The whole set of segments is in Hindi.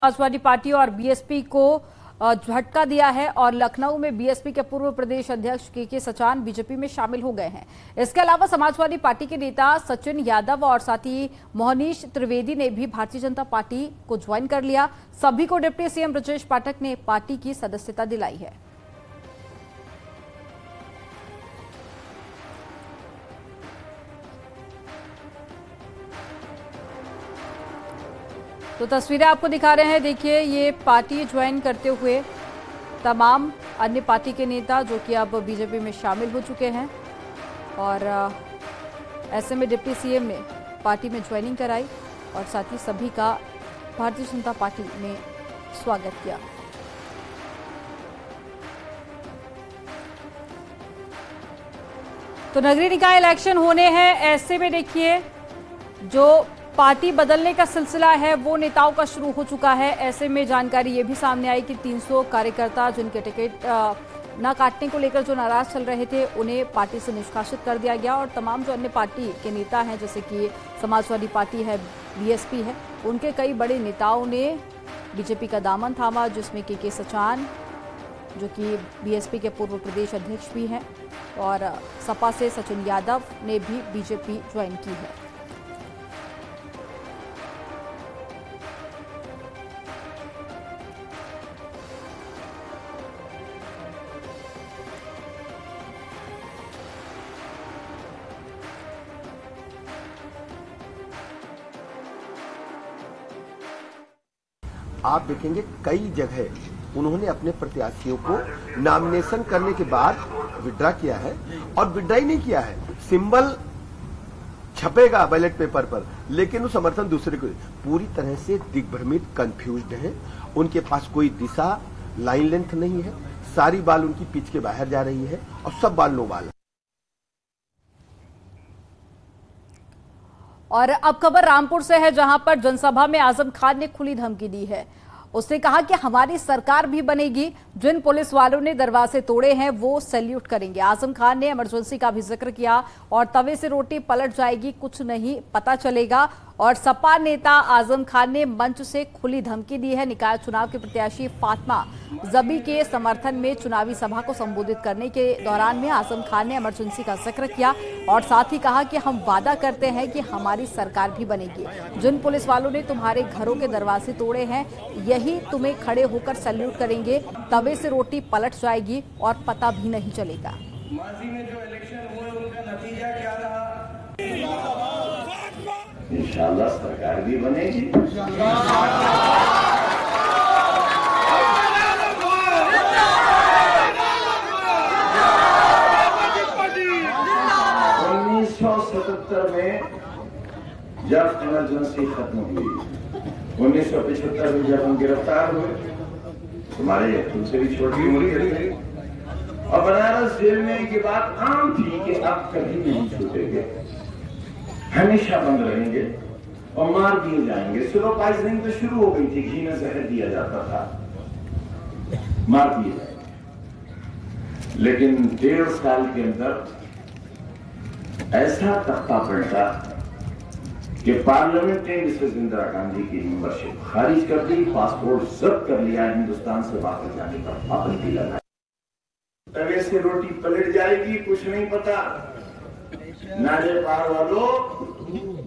समाजवादी पार्टी और बीएसपी को झटका दिया है और लखनऊ में बीएसपी के पूर्व प्रदेश अध्यक्ष के सचान बीजेपी में शामिल हो गए हैं। इसके अलावा समाजवादी पार्टी के नेता सचिन यादव और साथ ही मोहनीश त्रिवेदी ने भी भारतीय जनता पार्टी को ज्वाइन कर लिया। सभी को डिप्टी सीएम ब्रजेश पाठक ने पार्टी की सदस्यता दिलाई है। तो तस्वीरें आपको दिखा रहे हैं। देखिए, ये पार्टी ज्वाइन करते हुए तमाम अन्य पार्टी के नेता जो कि अब बीजेपी में शामिल हो चुके हैं और ऐसे में डिप्टी सीएम ने पार्टी में ज्वाइनिंग कराई और साथ ही सभी का भारतीय जनता पार्टी ने स्वागत किया। तो नगरीय निकाय इलेक्शन होने हैं, ऐसे में देखिए जो पार्टी बदलने का सिलसिला है वो नेताओं का शुरू हो चुका है। ऐसे में जानकारी ये भी सामने आई कि 300 कार्यकर्ता जिनके टिकट न काटने को लेकर जो नाराज चल रहे थे उन्हें पार्टी से निष्कासित कर दिया गया और तमाम जो अन्य पार्टी के नेता हैं जैसे कि समाजवादी पार्टी है, बीएसपी है, उनके कई बड़े नेताओं ने बीजेपी का दामन थामा, जिसमें के सचान जो कि बीएसपी के पूर्व प्रदेश अध्यक्ष भी हैं और सपा से सचिन यादव ने भी बीजेपी ज्वाइन की है। आप देखेंगे कई जगह उन्होंने अपने प्रत्याशियों को नॉमिनेशन करने के बाद विड्रा किया है और विड्रा ही नहीं किया है। सिंबल छपेगा बैलेट पेपर पर लेकिन वो समर्थन दूसरे को। पूरी तरह से दिग्भ्रमित, कंफ्यूज्ड हैं। उनके पास कोई दिशा, लाइन लेंथ नहीं है। सारी बाल उनकी पिच के बाहर जा रही है और सब बाल नो बाल। और अब खबर रामपुर से है, जहां पर जनसभा में आजम खान ने खुली धमकी दी है। उसने कहा कि हमारी सरकार भी बनेगी, जिन पुलिस वालों ने दरवाजे तोड़े हैं वो सैल्यूट करेंगे। आजम खान ने इमरजेंसी का भी जिक्र किया और तवे से रोटी पलट जाएगी, कुछ नहीं पता चलेगा। और सपा नेता आजम खान ने मंच से खुली धमकी दी है। निकाय चुनाव के प्रत्याशी फातिमा जबी के समर्थन में चुनावी सभा को संबोधित करने के दौरान में आजम खान ने इमरजेंसी का जिक्र किया और साथ ही कहा कि हम वादा करते हैं कि हमारी सरकार भी बनेगी। जिन पुलिस वालों ने तुम्हारे घरों के दरवाजे तोड़े हैं यही तुम्हें खड़े होकर सैल्यूट करेंगे। तवे से रोटी पलट जाएगी और पता भी नहीं चलेगा। माजी में जो इलेक्शन हुए उनका नतीजा क्या रहा? इंशाल्लाह सरकार भी बनेगी। 1977 में जब इमरजेंसी खत्म हुई, 1975 में जब हम गिरफ्तार हुए, तुम्हारे तुमसे भी छोटी उम्र के थे और बनारस जेल में ये बात आम थी कि आप कभी नहीं छूटेंगे, हमेशा बंद रहेंगे और मार दिए जाएंगे। स्लो पॉइजनिंग तो शुरू हो गई थी, घी में जहर दिया जाता था, मार दिए जाएंगे। लेकिन 1.5 साल के अंदर ऐसा तख्ता पलटा कि पार्लियामेंट ने मिसेस इंदिरा गांधी की मेंबरशिप खारिज कर दी, पासपोर्ट जब्त कर लिया, हिंदुस्तान से वापस जाने का पाबंदी लगाई। तवे से रोटी पलट जाएगी, कुछ नहीं पता। नाले पार वालों,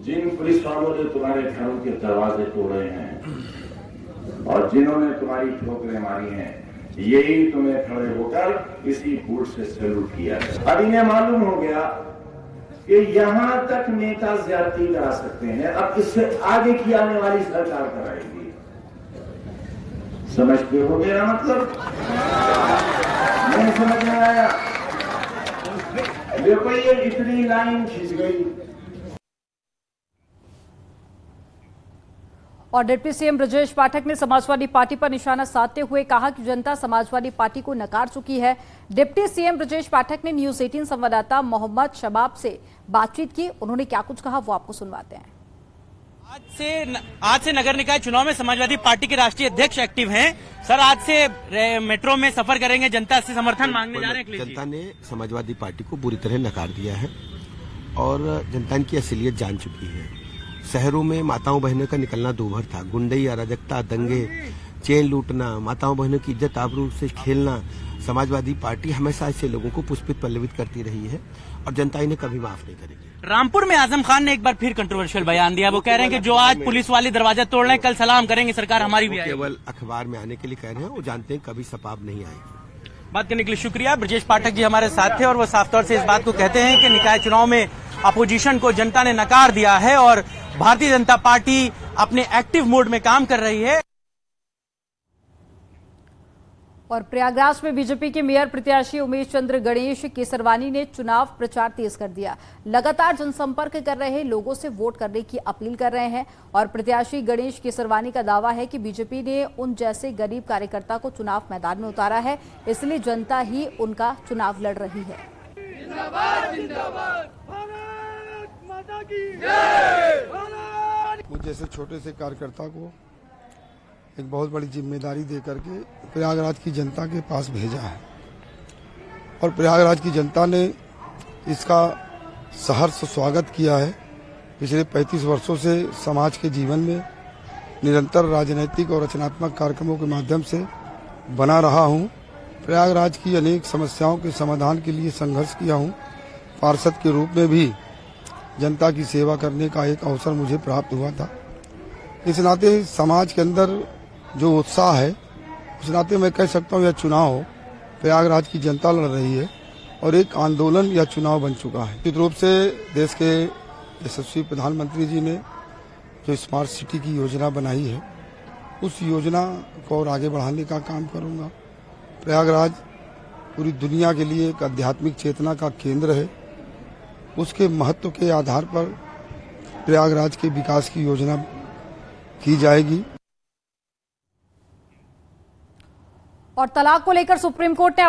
जिन पुलिस वालों ने तुम्हारे घरों के दरवाजे तोड़े हैं और जिन्होंने तुम्हारी ठोकरें मारी हैं, यही तुम्हें खड़े होकर इसी बूट से सैल्यूट किया है। अब इन्हें मालूम हो गया कि यहां तक नेता ज्यादती करा सकते हैं, अब इससे आगे की आने वाली सरकार कराएगी। समझते हो मेरा मतलब? नहीं समझ में आया? देखो ये इतनी लाइन खिंच गई। और डिप्टी सीएम ब्रजेश पाठक ने समाजवादी पार्टी पर निशाना साधते हुए कहा कि जनता समाजवादी पार्टी को नकार चुकी है। डिप्टी सीएम ब्रजेश पाठक ने न्यूज 18 संवाददाता मोहम्मद शबाब से बातचीत की। उन्होंने क्या कुछ कहा वो आपको सुनवाते हैं। आज से नगर निकाय चुनाव में समाजवादी पार्टी के राष्ट्रीय अध्यक्ष एक्टिव हैं। सर, आज से मेट्रो में सफर करेंगे, जनता से समर्थन मांगने जा रहे हैं। जनता ने समाजवादी पार्टी को बुरी तरह नकार दिया है और जनता इनकी असलियत जान चुकी है। शहरों में माताओं बहनों का निकलना दूभर था। गुंडई, अराजकता, दंगे, चेन लूटना, माताओं बहनों की इज्जत आबरू से खेलना, समाजवादी पार्टी हमेशा ऐसे लोगों को पुष्पित पल्लवित करती रही है और जनता इन्हें कभी माफ नहीं करेगी। रामपुर में आजम खान ने एक बार फिर कंट्रोवर्शियल बयान दिया। वो कह रहे हैं कि जो आज पुलिस वाले दरवाजा तोड़ रहे हैं, कल सलाम करेंगे, सरकार हमारी भी आएगी। केवल अखबार में आने के लिए कह रहे हैं, वो जानते हैं कभी सपाब नहीं आएगी। बात करने के लिए शुक्रिया। ब्रजेश पाठक जी हमारे साथ थे और वो साफ तौर से इस बात को कहते हैं कि निकाय चुनाव में अपोजिशन को जनता ने नकार दिया है और भारतीय जनता पार्टी अपने एक्टिव मोड में काम कर रही है। और प्रयागराज में बीजेपी के मेयर प्रत्याशी उमेश चंद्र गणेश केसरवानी ने चुनाव प्रचार तेज कर दिया। लगातार जनसंपर्क कर रहे लोगों से वोट करने की अपील कर रहे हैं और प्रत्याशी गणेश केसरवानी का दावा है कि बीजेपी ने उन जैसे गरीब कार्यकर्ता को चुनाव मैदान में उतारा है, इसलिए जनता ही उनका चुनाव लड़ रही है। जिंदाबाद, जिंदाबाद, भारत माता की जय। मुझ जैसे छोटे से कार्यकर्ता को एक बहुत बड़ी जिम्मेदारी दे करके प्रयागराज की जनता के पास भेजा है और प्रयागराज की जनता ने इसका सहर्ष स्वागत किया है। पिछले 35 वर्षों से समाज के जीवन में निरंतर राजनीतिक और रचनात्मक कार्यक्रमों के माध्यम से बना रहा हूं। प्रयागराज की अनेक समस्याओं के समाधान के लिए संघर्ष किया हूं। पार्षद के रूप में भी जनता की सेवा करने का एक अवसर मुझे प्राप्त हुआ था। इस नाते समाज के अंदर जो उत्साह है, उस नाते मैं कह सकता हूँ यह चुनाव प्रयागराज की जनता लड़ रही है और एक आंदोलन या चुनाव बन चुका है। निश्चित रूप से देश के यशस्वी प्रधानमंत्री जी ने जो स्मार्ट सिटी की योजना बनाई है, उस योजना को और आगे बढ़ाने का काम करूंगा। प्रयागराज पूरी दुनिया के लिए एक आध्यात्मिक चेतना का केंद्र है। उसके महत्व के आधार पर प्रयागराज के विकास की योजना की जाएगी। और तलाक को लेकर सुप्रीम कोर्ट ने